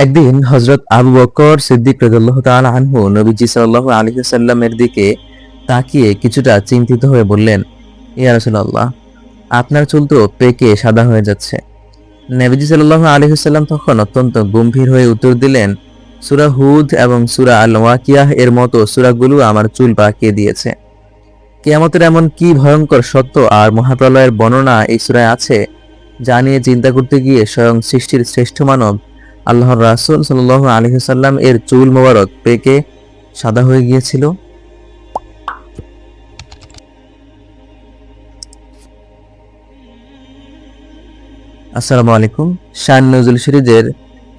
একদিন হযরত আবু বকর সিদ্দিক রাদিয়াল্লাহু তাআলা আনহু নবীজি সাল্লাল্লাহু আলাইহি ওয়াসাল্লামের দিকে তাকিয়ে কিছুটা চিন্তিত হয়ে বললেন, ইয়া রাসূলুল্লাহ, আপনার চুল তো পেকে সাদা হয়ে যাচ্ছে। নবীজি সাল্লাল্লাহু আলাইহি ওয়াসাল্লাম তখন অত্যন্ত গম্ভীর হয়ে উত্তর দিলেন, সূরা হুদ এবং সূরা আল ওয়াকিয়াহ এর মতো সূরাগুলো আমার চুল পাকিয়ে দিয়েছে। কিয়ামতের এমন কি ভয়ঙ্কর সত্য আর মহাপ্রলয়ের বর্ণনা এই সূরায় আছে, যা নিয়ে চিন্তা করতে গিয়ে স্বয়ং সৃষ্টির শ্রেষ্ঠ মানব আল্লাহর রাসূল সাল্লাল্লাহু আলাইহি ওয়াসাল্লাম এর চুল মোবারক পেকে সাদা হয়ে গিয়েছিল। আসসালামু আলাইকুম। শান নজুল সিরিজের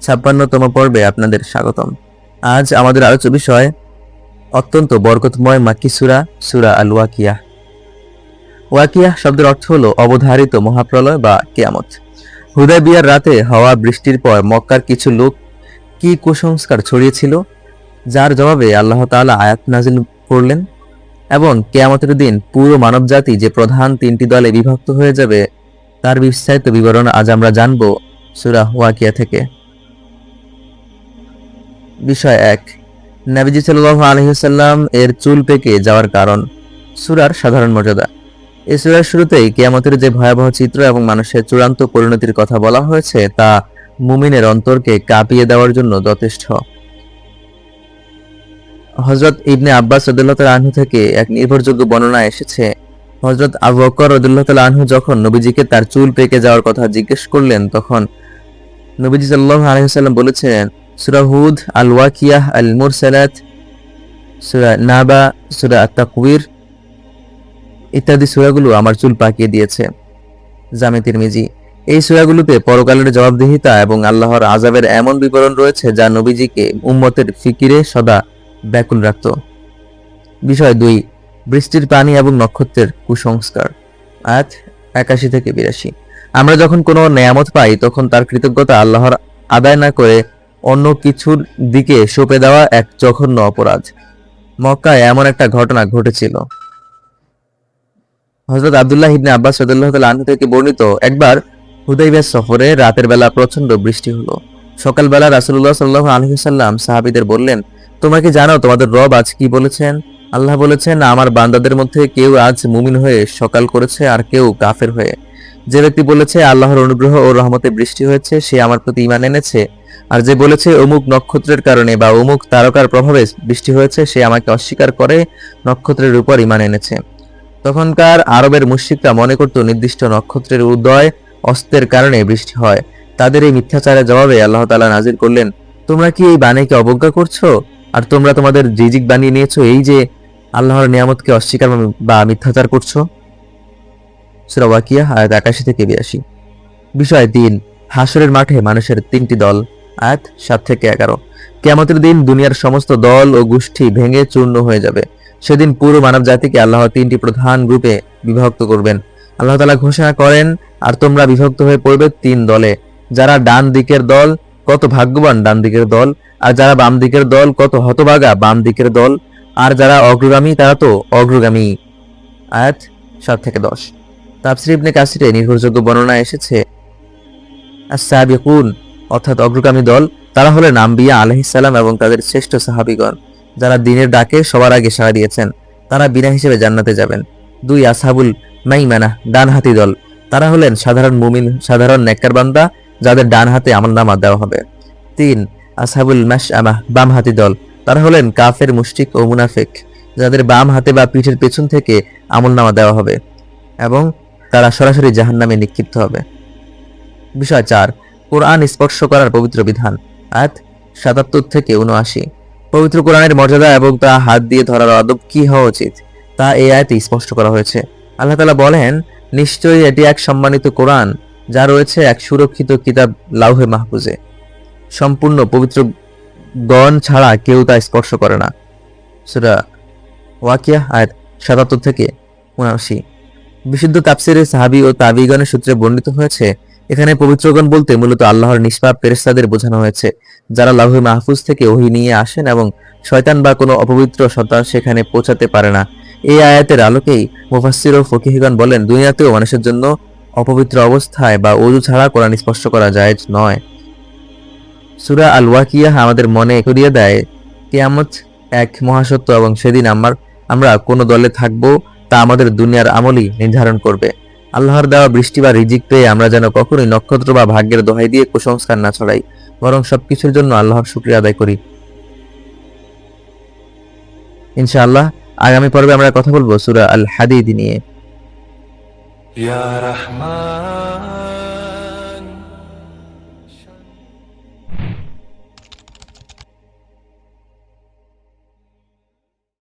56তম পর্বে আপনাদের স্বাগতম। আজ আমাদের আলোচ্য বিষয় অত্যন্ত বরকতময় মাক্কি সূরা, সূরা আল ওয়াকিয়াহ। ওয়াকিয়াহ শব্দের অর্থ হলো অবধারিত মহাপ্রলয় বা কিয়ামত। হুদায়বিয়ার রাতে হওয়া বৃষ্টির পর মক্কার কিছু লোক কি কুসংস্কার ছড়িয়েছিল, যার জবাবে আল্লাহ তাআলা আয়াত নাজিল করলেন, এবং কিয়ামতের দিন পুরো মানবজাতি যে প্রধান 3টি দলে বিভক্ত হয়ে যাবে তার বিস্তারিত বিবরণ আজ আমরা জানব সূরা ওয়াকিয়া থেকে। বিষয় 1, নবীজি সাল্লাল্লাহু আলাইহি ওয়াসাল্লাম এর চুল পেকে যাওয়ার কারণ। সূরার সাধারণ মর্যাদা। এই সূরার শুরুতেই কিয়ামতের যে ভয়াবহ চিত্র এবং মানুষের চূড়ান্ত পরিণতির কথা বলা হয়েছে তা মুমিনের অন্তরকে কাঁপিয়ে দেওয়ার জন্য যথেষ্ট। হযরত ইবনে আব্বাস রাদিয়াল্লাহু তাআলা আনহু থেকে এক নির্ভরযোগ্য বর্ণনা এসেছে, হযরত আবু বকর রাদিয়াল্লাহু তাআলা আনহু যখন নবীজিকে তার চুল পেকে যাওয়ার কথা জিজ্ঞেস করলেন, তখন নবীজি সাল্লাল্লাহু আলাইহি ওয়াসাল্লাম বলেছিলেন, সূরা হুদ, আল ওয়াকিয়াহ, আল মুরসালাত, সূরা নাবা, সূরা আত-তাকওয়ির ইত্যাদি সূরাগুলো আমার চুল পাকিয়ে দিয়েছে। জামে তিরমিজি। এই সূরাগুলোতে পরকালের জবাবদিহিতা এবং আল্লাহর আযাবের এমন বিবরণ রয়েছে যা নবীজিকে উম্মতের ফিকিরে সদা ব্যাকুল রাখত। বিষয় 2, বৃষ্টির পানি এবং নক্ষত্রের কুসংস্কার। আয়াত 81 থেকে 82। আমরা যখন কোনো নেয়ামত পাই তখন তার কৃতজ্ঞতা আল্লাহর আদায় না করে অন্য কিছুর দিকে সঁপে দেওয়া এক জঘন্য অপরাধ। মক্কায় এমন একটা ঘটনা ঘটেছিল। হযরত আব্দুল্লাহ ইবনে আব্বাস রাদিয়াল্লাহু তাআলা আনহু থেকে বর্ণিত, একবার হুদাইবিয়া সফরে রাতের বেলা প্রচন্ড বৃষ্টি হলো। সকালবেলা রাসূলুল্লাহ সাল্লাল্লাহু আলাইহি ওয়াসাল্লাম সাহাবীদের বললেন, তোমরা কি জানো তোমাদের রব আজ কি বলেছেন? আল্লাহ বলেছেন, আমার বান্দাদের মধ্যে কেউ আজ মুমিন হয়ে সকাল করেছে আর কেউ কাফের হয়ে। যে ব্যক্তি বলেছে আল্লাহর অনুগ্রহ ও রহমতে বৃষ্টি হয়েছে সে আমার প্রতি ঈমান এনেছে, আর যে বলেছে অমুক নক্ষত্রের কারণে বা অমুক তারকার প্রভাবে বৃষ্টি হয়েছে সে আমাকে অস্বীকার করে নক্ষত্রের উপর ঈমান এনেছে। তখনকার আরবের মুশরিকরা মনে করত নির্দিষ্ট নক্ষত্রের উদয় অস্তের কারণে বৃষ্টি হয়। তাদের এই মিথ্যাচারের জবাবে আল্লাহ তাআলা নাজিল করলেন, তোমরা কি এই বাণীকে অবজ্ঞা করছো? আর তোমরা তোমাদের রিজিক বানিয়ে নিয়েছো এই যে আল্লাহর নিয়ামতকে অস্বীকার বা মিথ্যাচার করছো। সূরা ওয়াকিয়া আয়াত 81 থেকে 82। বিষয় 3, হাসরের মাঠে মানুষের 3টি দল। আয়াত 7 থেকে 11। কিয়ামতের দিন দুনিয়ার সমস্ত দল ও গোষ্ঠী ভেঙে চূর্ণ হয়ে যাবে। সেদিন পুরো মানব জাতিকে আল্লাহ 3টি প্রধান গ্রুপে বিভক্ত করবেন। আল্লাহ তাআলা ঘোষণা করেন, আর তোমরা বিভক্ত হয়ে পড়বে 3 দলে। যারা ডান দিকের দল কত ভাগ্যবান ডান দিকের দল, আর যারা বাম দিকের দল কত হতভাগা বাম দিকের দল, আর যারা অগ্রগামী তারা তো অগ্রগামী। আয়াত 7 থেকে 10। তাফসীর ইবনে কাসিরে নির্ভরযোগ্য বর্ণনা এসেছে, আস-সাবিকুন অর্থাৎ অগ্রগামী দল তারা হলেন আম্বিয়া আলাইহিস সালাম এবং তাদের শ্রেষ্ঠ সাহাবীগণ, যারা দ্বীনের ডাকে সবার আগে সাড়া দিয়েছেন। তারা বিনা হিসেবে জান্নাতে যাবেন। 2, আসহাবুল মাইমানা ডানহাতি দল। তারা হলেন সাধারণ মুমিন, সাধারণ নেককার বান্দা যাদের ডান হাতে আমলনামা দেওয়া হবে। 3, আসহাবুল মাশআমা বামহাতি দল। তারা হলেন কাফের, মুশরিক ও মুনাফিক, যাদের বাম হাতে বা পিঠের পেছন থেকে আমলনামা দেওয়া হবে এবং তারা সরাসরি জাহান্নামে নিক্ষিপ্ত হবে। বিষয় 4, কোরআন স্পর্শ করার পবিত্র বিধান। আয়াত 77 থেকে 79। পবিত্র কোরআনের মর্যাদা এবং তা হাত দিয়ে ধরার আদব কি হওয়া উচিত তা এই আয়াতে স্পষ্ট করা হয়েছে। আল্লাহ তাআলা বলেন, নিশ্চয়ই এটি এক সম্মানিত কোরআন যা রয়েছে এক সুরক্ষিত কিতাব লাউহে মাহফুজে। সম্পূর্ণ পবিত্র গণ ছাড়া কেউ তা স্পর্শ করে না। সূরা ওয়াকিয়া আয়াত 77 থেকে 79। বিশুদ্ধ তাফসীরে সাহাবী ও তাবিঈগণের সূত্রে বর্ণিত হয়েছে, এখানে পবিত্রগণ বলতে মূলত আল্লাহর নিষ্পাপ ফেরেশতাদের বোঝানো হয়েছে, যারা লাউহে মাহফুজ থেকে ওহী নিয়ে আসেন এবং শয়তান বা কোনো অপবিত্র সত্তা সেখানে পৌঁছাতে পারে না। এই আয়াতের আলোকেই মুফাসসির ও ফকিহগণ বলেন, দুনিয়াতেও মানুষের জন্য অপবিত্র অবস্থায় বা ওযু ছাড়া কোরআন স্পর্শ করা জায়েজ নয়। সূরা আল ওয়াকিয়াহ আমাদের মনে করিয়ে দেয় কিয়ামত এক মহাসত্য এবং সেদিন আমরা কোন দলে থাকব তা আমাদের দুনিয়ার আমলই নির্ধারণ করবে। আল্লাহর দেওয়া বৃষ্টি বা রিজিক পেয়ে আমরা যেন কখনোই নক্ষত্র বা ভাগ্যের দোহাই দিয়ে কুসংস্কার না ছড়াই, বরং সবকিছুর জন্য আল্লাহর শুকরিয়া আদায় করি। ইনশাআল্লাহ আগামী পর্বে আমরা কথা বলবো সূরা আল হাদীদ নিয়ে। ইয়া রহমান